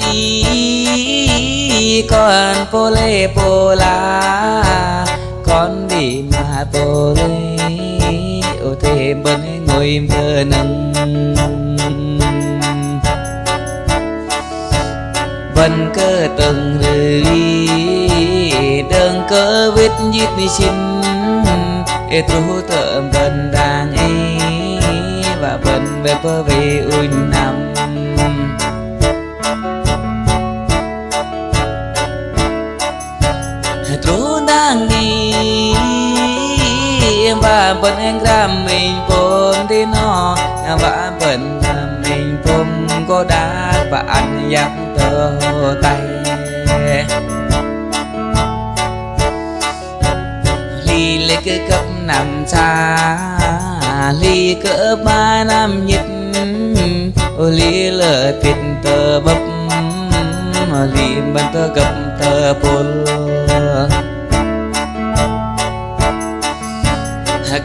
đi con pô lê pô la con đi mà pô lê ô thế bên ngồi mơ nâng vẫn cơ từng rơi đơn cơ vết dít đi xin e tru tợm vẫn đang và vẫn về bơ về ui nằm tru đang đi và vẫn anh làm mình bốn đi nó và vẫn mình không có đá và anh dắt tơ tay ly lê cứ cấp nằm xa ly cỡ 3 năm nhít ly lỡ tuyệt tơ bấp ly bên tơ cấp tơ bồn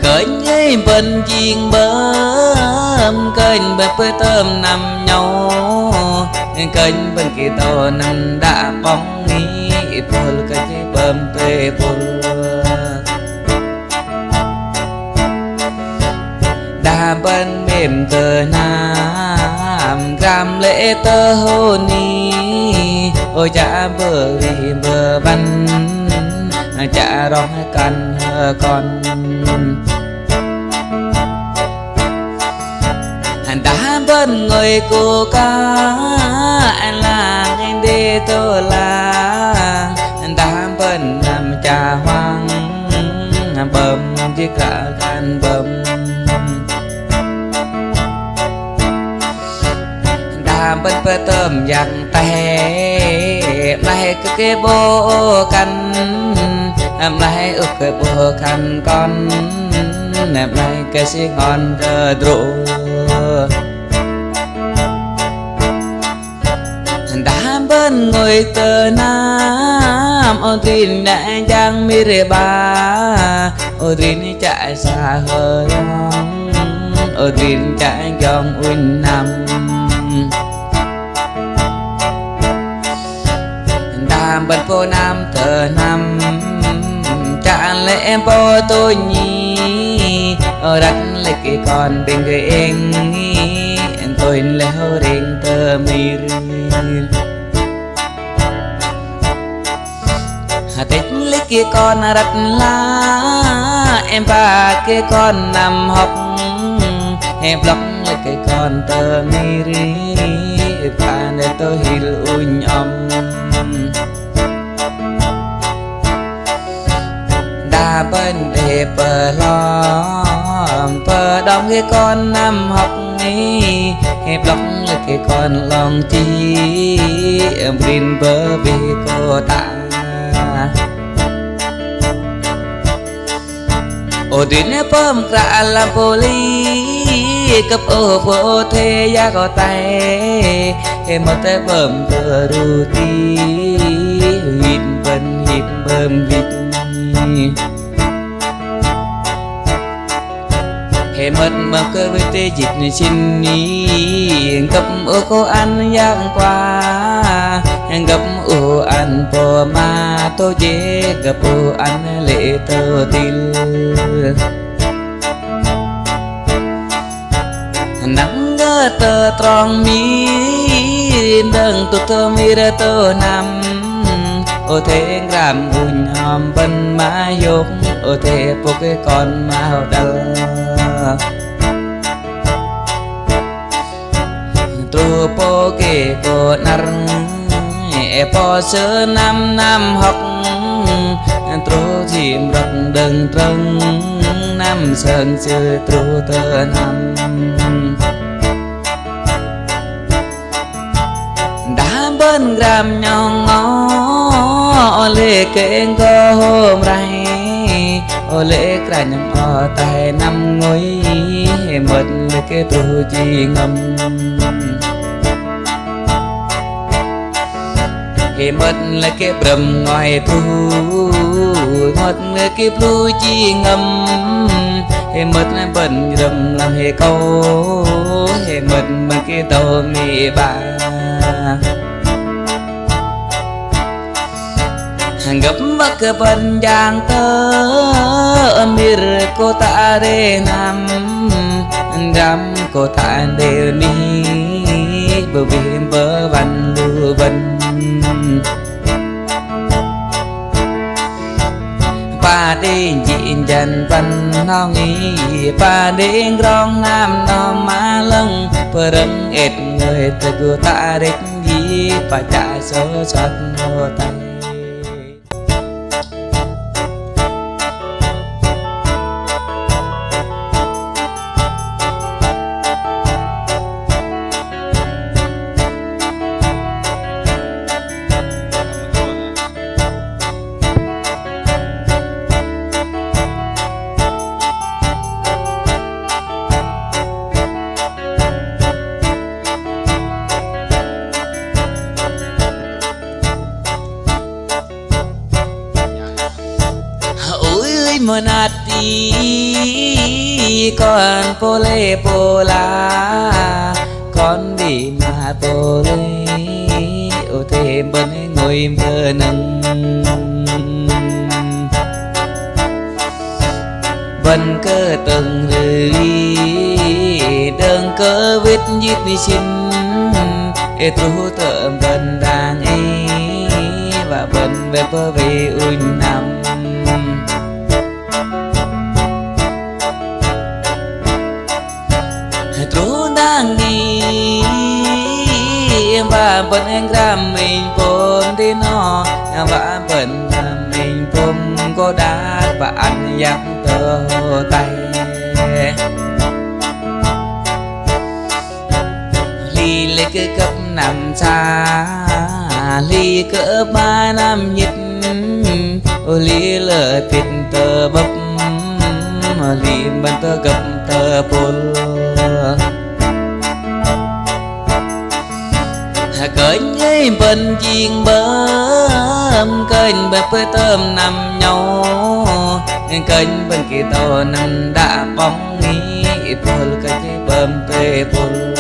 cơn ấy bên chiên bơm kênh bên bơi tôm nằm nhau kênh bên kia tàu nằm đã bóng nghĩ bồn kênh bơm tê bồn đà bên mềm tờ nam gam lễ tơ hô ni ôi cha bờ vì bờ văn cha rong căn con đã bên người cô ca anh là anh đi tôi là đã bên làm trà hoang bơm chiếc cả gan bơm đã bên bơ tôm dặn tay mai cứ cái bô canh mai ước cái bô khăn con nẹp lại cái xí ngon rơ rộ đã bên ngồi tờ nam ô tin đã giang mi rê ba ô tin chạy xa hơi ô tin chạy dòng uyn nam đàm bên phố nam tờ nam chàng lệ em bố tôi nhi ở đặt lấy cái con bên người em tôi lẽ hô rình tờ mi rì tết lấy cái con đặt lá em và cái con nằm học em lóc lấy cái con tờ mi rì và để tôi hiểu ui nhom đà bên để bờ lo bờ đóng cái con nằm học ấy hẹp lóc là cái con lòng chi em bên bờ vì cô ta ô tuyến bơm cả làm poli cấp ô vô thế giá có tay em một tay bơm bờ đu ti hít bơm vịt hệ mất mà cơ với tê dịch xin ni gặp ô cô ăn giang qua gặp ô ăn bò ma tô chế gặp ô ăn lệ tơ tin nắng ngơ tơ tròn mi đừng tụt tơ mi ra tơ nằm ô thế làm ùn hòm bên má dốt ô thế bộ cái con màu đal tru po ke cô nắng e po sơ năm học tru chìm rập đừng trăng năm sơn chưa tru tơ năm đã bên gram nhon ngó lê kênh có hôm ray ô lê cả nhầm ở tay năm ngôi mật lê kê tru chi ngầm mật là cái bầm ngoài thu mật là cái blue chi ngầm mật là bẩn rầm làm hệ câu mật mà cái tàu mì bà gặp mắc bên giang tơ mir cô ta để nằm đam cô ta để đi bờ biển bờ văn lưu vân pa đêm diện dần văn nong nghi pa đêm rong nam no má lưng bờ rừng ệt người từ cô ta đích gì pa trả số sót nô tay monati con pole pola con đi mà pole ô thêm bên ngồi mơ nâng bên cơ từng lưỡi đơn cơ viết viết đi xin e tru tợm bên đàn ấy và bên về bờ về uin nằm đang đi và bên anh ram mình bom đi nó và bên mình bom có đá và anh dắt tơ tay ly lấy cái cấp nằm xa ly cỡ 3 năm nhịp ly lỡ thịt tơ bắp ly bên tơ gặp tơ bồn kênh ấy bên chiên bơm kênh bên với tôm nằm nhau kênh bên kia tàu nằm đã bóng nghĩ bồn kênh bơm tê bồn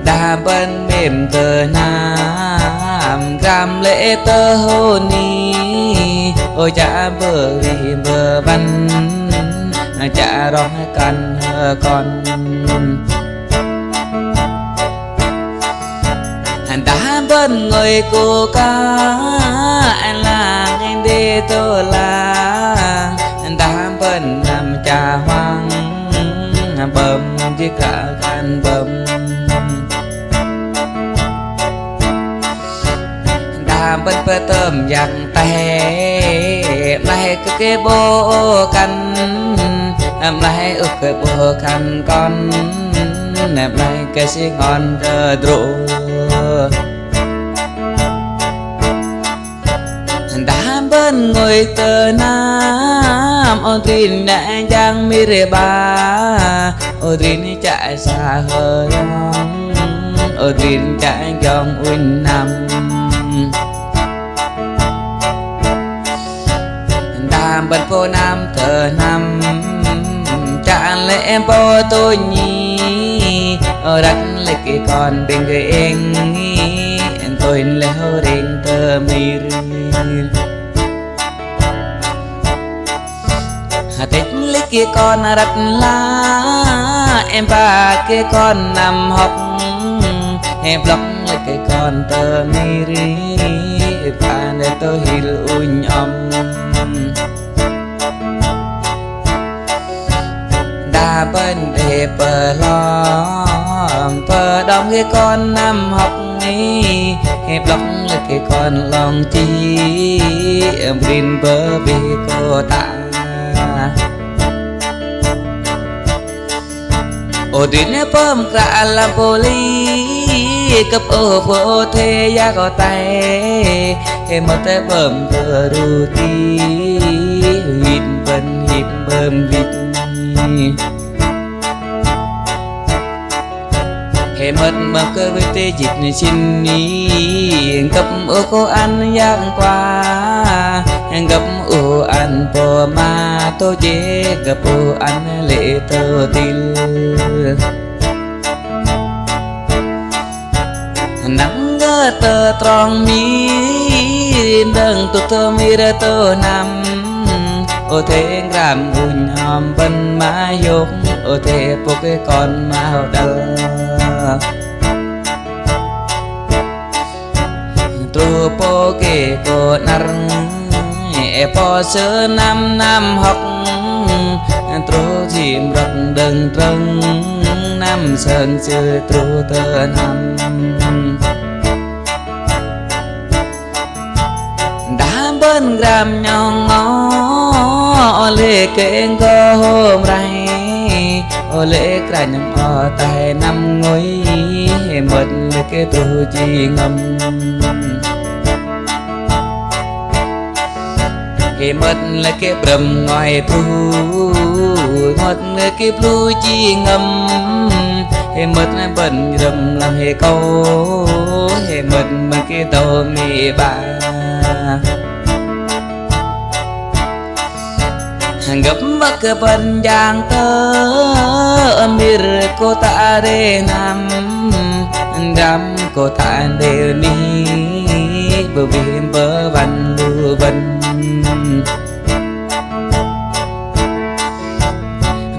đà bên mềm tờ nam gam lễ tơ hô ni ôi cha bờ vì bờ văn cha rong căn con đã bên người cô ca anh là anh đi tôi là đã bên làm trà hoang bơm chỉ cả gan bơm đã bên bơ tôm giặt tè lại cái bô canh em lại ước cái bô khăn con em lại cái xí ngon rượu đã bên người tờ nam ôn tin đã giang mi rê ba ôn tin chạy xa hơi ôn tin chạy dòng uin nam đàm bên phố nam tờ nam trả lẽ bố tôi nhí ở đất lấy cái con bên người anh tôi leo đến tờ mi thích lấy cái con đặt lá em ba cái con nằm học em lóc lấy cái con tờ mi và để tôi hiểu uỳnh âm đà bên để bờ lo bờ đông cái con nằm học ấy hẹp lóc lấy cái con lòng chi emrin bờ bê cô ta ô đi nè bơm cả làm poli cấp ô phô thế ya có tay em mất tay bơm thừa đủ ti hít bên hít bơm hít em mất mà cơ với tê dịch xin ni cấp ô cô ăn giang qua gặp ô ăn bò ma tô chế gặp ô ăn lệ tơ til nắng cơ tờ tròn mi đừng tụt thơ mi ra tơ nằm ô thế làm ùn hòm bên má dục ô thế bộ cái con mau đau tru po ke cô nắng e po sơ năm học tru chim rật đừng trăng năm sơn chưa tru tơ năm đã bên gram nhau ngó lệ kê ngô hôm nay ô lệ cả nhầm ở tay năm ngôi mật cái tru chi ngầm cái mất là cái bầm ngoài thu mất là cái blue chi ngầm cái mất là bẩn rầm là cái câu cái mất mà cái tàu mì ba gấp bắc cái bẩn giang tơ mir cô ta để nằm đam cô ta để đi bờ biển bờ văn lưu vân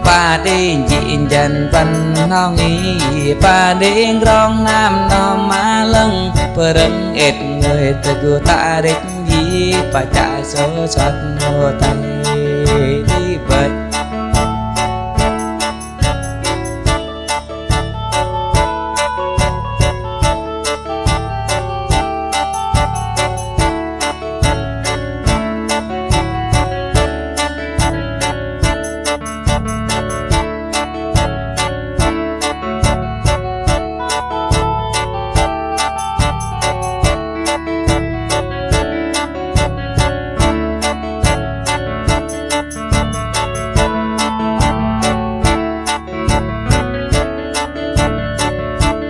ba đêm nhịn dần văn nó nghĩ ba đêm rong nam nó má lưng bờ rừng ệt người từ cô ta đích gì ba cha số soát nô tay